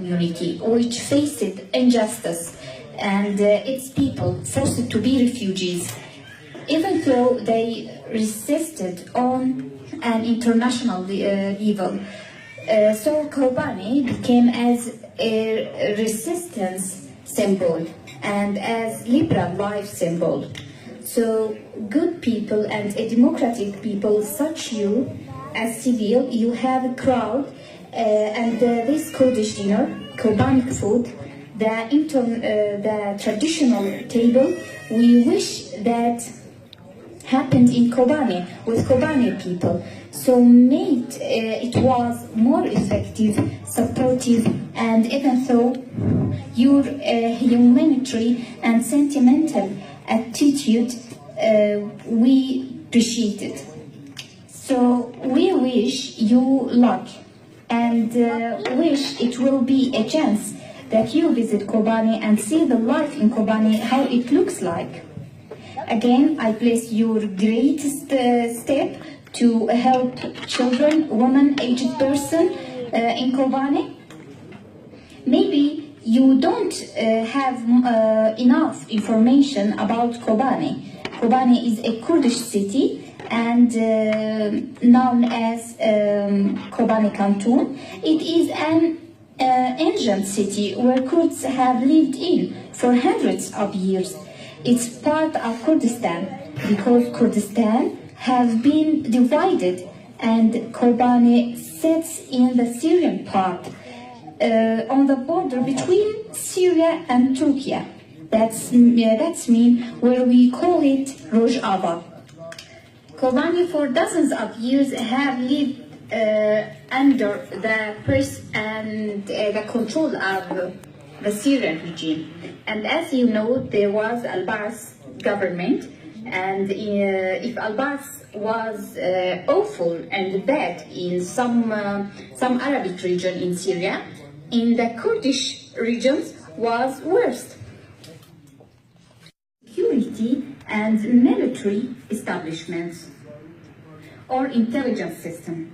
community which faced injustice and its people forced to be refugees, even though they resisted on an international level. So Kobane became as a resistance symbol and as liberal life symbol. So good people and a democratic people such you, as civil, you have a crowd and this Kurdish dinner, Kobanic food, the traditional table, we wish that happened in Kobane with Kobane people. So made it was more effective, supportive, and even though your humanitarian and sentimental attitude, we appreciate it. So we wish you luck and wish it will be a chance that you visit Kobane and see the life in Kobane, how it looks like. Again, I bless your greatest step to help children, women, aged person in Kobane. Maybe you don't have enough information about Kobane. Kobane is a Kurdish city and known as Kobane Canton. It is an ancient city where Kurds have lived in for hundreds of years. It's part of Kurdistan because Kurdistan has been divided and Kobane sits in the Syrian part on the border between Syria and Turkey. That's mean where we call it Rojava. Kobane for dozens of years have lived under the press and the control of the Syrian regime. And as you know, there was Al-Ba'ath government, and if Al-Ba'ath was awful and bad in some Arabic region in Syria, in the Kurdish regions was worse. Security and military establishments or intelligence system.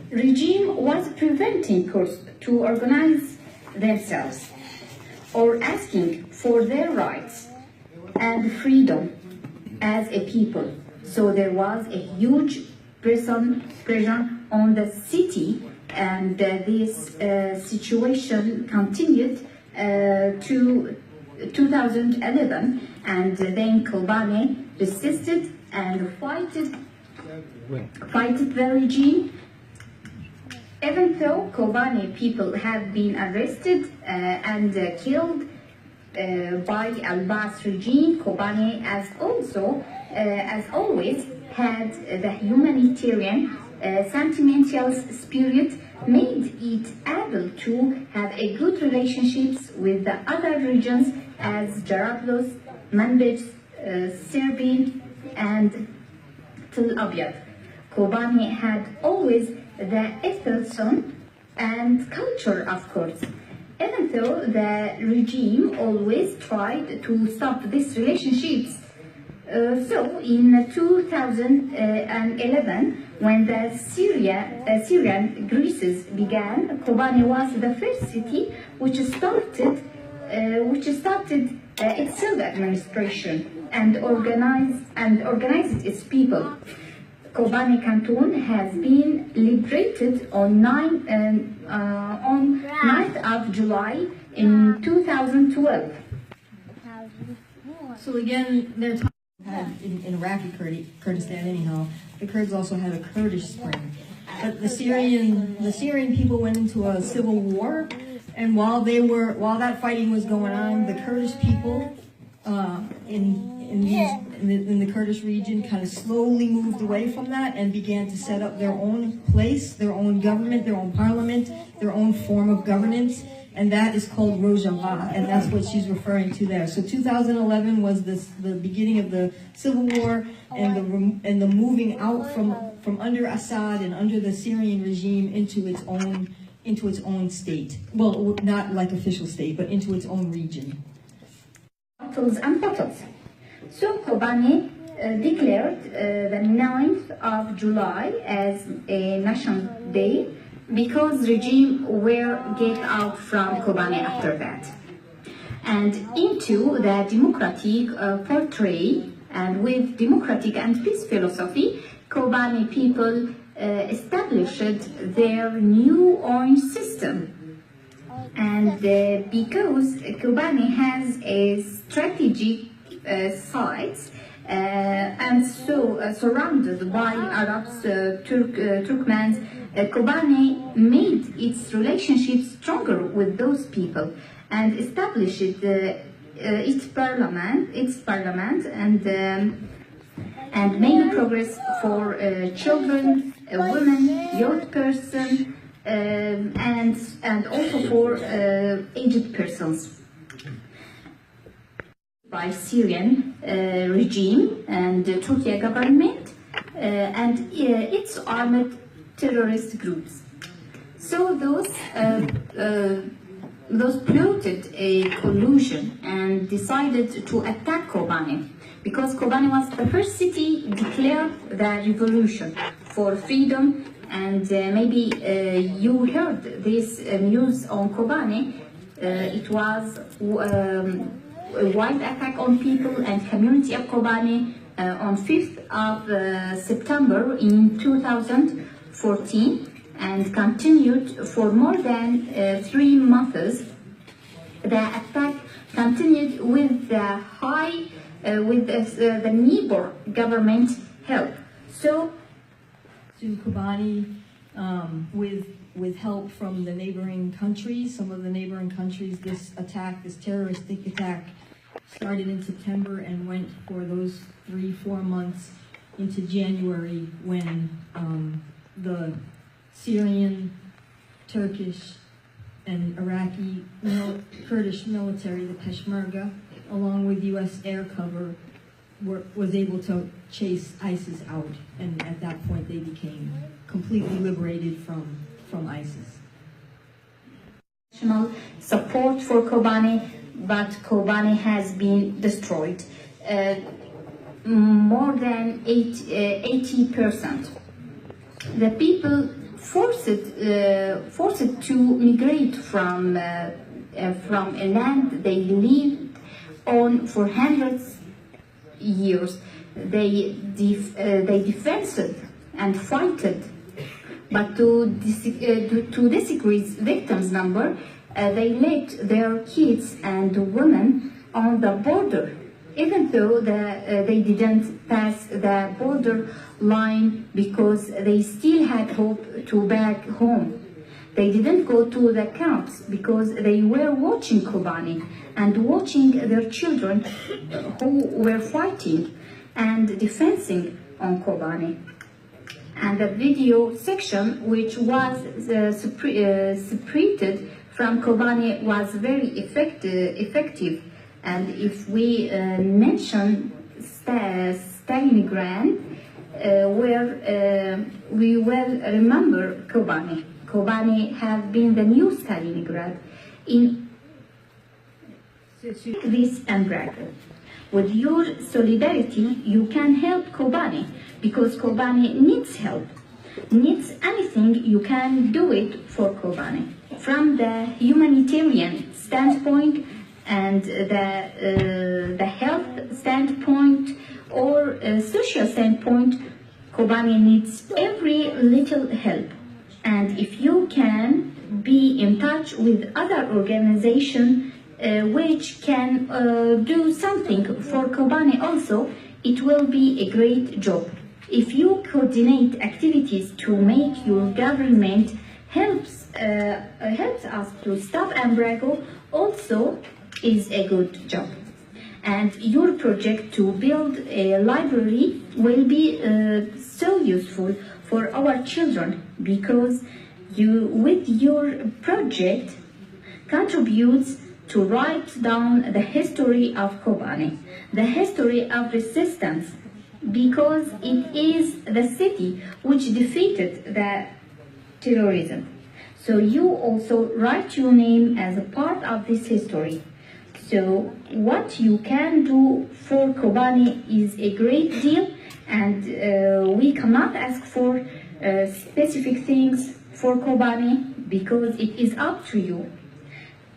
Regime was preventing Kurds to organize themselves or asking for their rights and freedom as a people. So there was a huge pressure on the city, and this situation continued to 2011, and then Kobane resisted and fighted the regime. Even though Kobane people have been arrested and killed by Al-Ba'ath regime, Kobane as always had the humanitarian sentimental spirit, made it able to have a good relationships with the other regions as Jarablus, Manbij, Serbia, and Tel Abyad. Kobane had always the ethos and culture of Kurds, even though the regime always tried to stop these relationships. So in 2011, when the Syrian crisis began, Kobane was the first city which started its self-administration and organized its people. Kobane Canton has been liberated on 9th of July in 2012. So again, they're talking in Iraqi Kurdistan anyhow. The Kurds also had a Kurdish Spring, but the Syrian people went into a civil war, and while that fighting was going on, the Kurdish people in the Kurdish region kind of slowly moved away from that and began to set up their own place, their own government, their own parliament, their own form of governance, and that is called Rojava, and that's what she's referring to there. So 2011 was the beginning of the civil war and the moving out from under Assad and under the Syrian regime into its own state. Well, not like official state, but into its own region. Battles and battles. So Kobane declared the 9th of July as a national day because regime were get out from Kobane after that. And into the democratic portray and with democratic and peace philosophy, Kobane people established their new own system. And because Kobane has a strategic sites and so surrounded by Arabs, Turkmens, Kobane made its relationships stronger with those people and established its parliament and made progress for children, women, young person, and also for aged persons. By Syrian regime and Turkey government and its armed terrorist groups. So those plotted a collusion and decided to attack Kobane because Kobane was the first city declared the revolution for freedom. And maybe you heard this news on Kobane. It was a wide attack on people and community of Kobane on 5th of September in 2014 and continued for more than 3 months. The attack continued with the the neighbor government help. So in Kobane, with help from the neighboring countries, some of the neighboring countries, this terroristic attack, started in September and went for those 3-4 months into January when the Syrian, Turkish, and Iraqi Kurdish military, the Peshmerga, along with U.S. air cover, was able to chase ISIS out, and at that point they became completely liberated from ISIS. National support for Kobane, but Kobane has been destroyed. More than 80%. The people forced to migrate from a land they lived on for hundreds years. They defended and fought, but to decrease victims' number, they left their kids and women on the border, even though they didn't pass the border line because they still had hope to back home. They didn't go to the camps because they were watching Kobane and watching their children who were fighting and defending on Kobane. And the video section, which was separated from Kobane, was very effective. And if we mention Stalingrad, where we will remember Kobane. Kobane have been the new Stalingrad in this embargo. With your solidarity, you can help Kobane, because Kobane needs help. Needs anything, you can do it for Kobane. From the humanitarian standpoint and the health standpoint or social standpoint, Kobane needs every little help. And if you can be in touch with other organizations which can do something for Kobane also, it will be a great job. If you coordinate activities to make your government helps us to stop embargo, also is a good job. And your project to build a library will be so useful for our children, because you, with your project, contributes to write down the history of Kobane, the history of resistance, because it is the city which defeated the terrorism. So you also write your name as a part of this history. So what you can do for Kobane is a great deal, and we cannot ask for specific things for Kobane because it is up to you.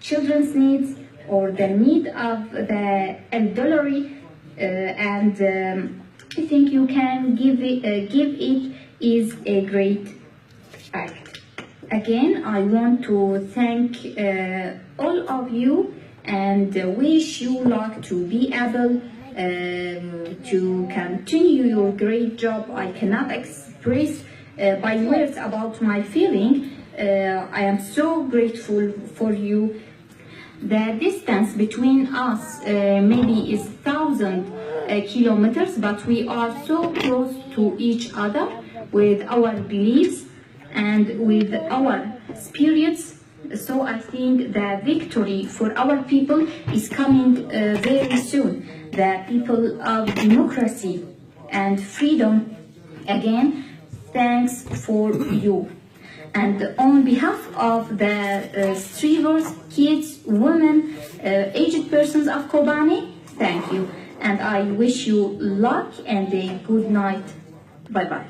Children's needs or the need of the elderly and I think you can give it is a great act. Again, I want to thank all of you and wish you luck to be able to continue your great job. I cannot express by words about my feeling. I am so grateful for you. The distance between us maybe is 1,000 kilometers, but we are so close to each other with our beliefs and with our spirits. So I think the victory for our people is coming very soon. The people of democracy and freedom, again, thanks for you. And on behalf of the strivers, kids, women, aged persons of Kobane, thank you. And I wish you luck and a good night. Bye-bye.